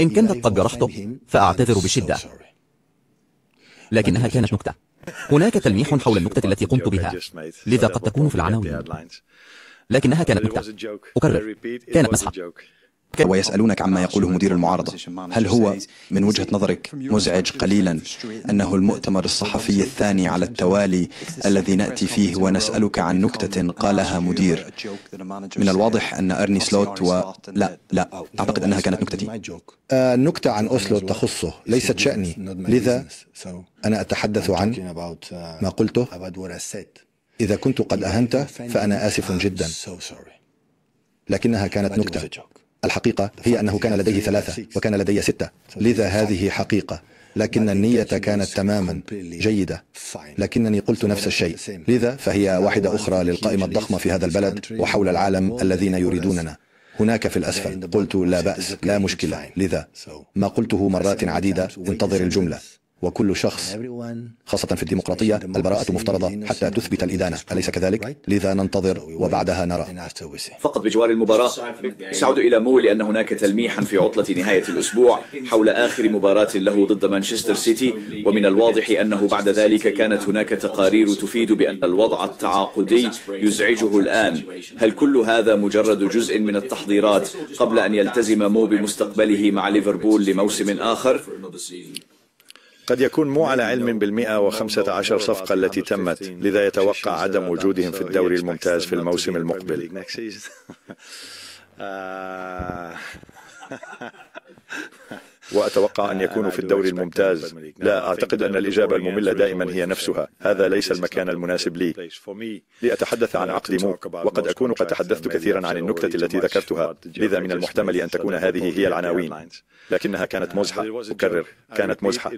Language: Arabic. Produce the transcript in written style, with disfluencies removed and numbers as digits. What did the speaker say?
إن كنت قد جرحته فأعتذر بشدة، لكنها كانت نكتة. هناك تلميح حول النكتة التي قمت بها، لذا قد تكون في العناوين، لكنها كانت نكتة. أكرر، كانت مسحة. ويسألونك عما يقوله مدير المعارضة. هل هو من وجهة نظرك مزعج قليلا أنه المؤتمر الصحفي الثاني على التوالي الذي نأتي فيه ونسألك عن نكتة قالها مدير؟ من الواضح أن أرني سلوت لا أعتقد أنها كانت نكتتي. النكتة عن أوسلو تخصه، ليست شأني، لذا أنا أتحدث عن ما قلته. إذا كنت قد أهنت فأنا آسف جدا، لكنها كانت نكتة. الحقيقة هي أنه كان لديه 3 وكان لدي 6، لذا هذه حقيقة، لكن النية كانت تماما جيدة، لكنني قلت نفس الشيء، لذا فهي واحدة أخرى للقائمة الضخمة في هذا البلد وحول العالم الذين يريدوننا. هناك في الأسفل قلت لا بأس، لا مشكلة، لذا ما قلته مرات عديدة: انتظر الجملة. وكل شخص خاصة في الديمقراطية البراءة مفترضة حتى تثبت الإدانة، أليس كذلك؟ لذا ننتظر وبعدها نرى. فقط بجوار المباراة، يسعد إلى مو لأن هناك تلميحا في عطلة نهاية الأسبوع حول آخر مباراة له ضد مانشستر سيتي، ومن الواضح أنه بعد ذلك كانت هناك تقارير تفيد بأن الوضع التعاقدي يزعجه الآن. هل كل هذا مجرد جزء من التحضيرات قبل أن يلتزم مو بمستقبله مع ليفربول لموسم آخر؟ قد يكون مو على علم بال115 صفقة التي تمت، لذا يتوقع عدم وجودهم في الدوري الممتاز في الموسم المقبل. وأتوقع أن يكونوا في الدوري الممتاز. لا أعتقد أن الإجابة المملة دائما هي نفسها. هذا ليس المكان المناسب لي لأتحدث عن عقد مو، وقد أكون قد تحدثت كثيرا عن النكتة التي ذكرتها، لذا من المحتمل أن تكون هذه هي العناوين، لكنها كانت مزحة. أكرر، كانت مزحة.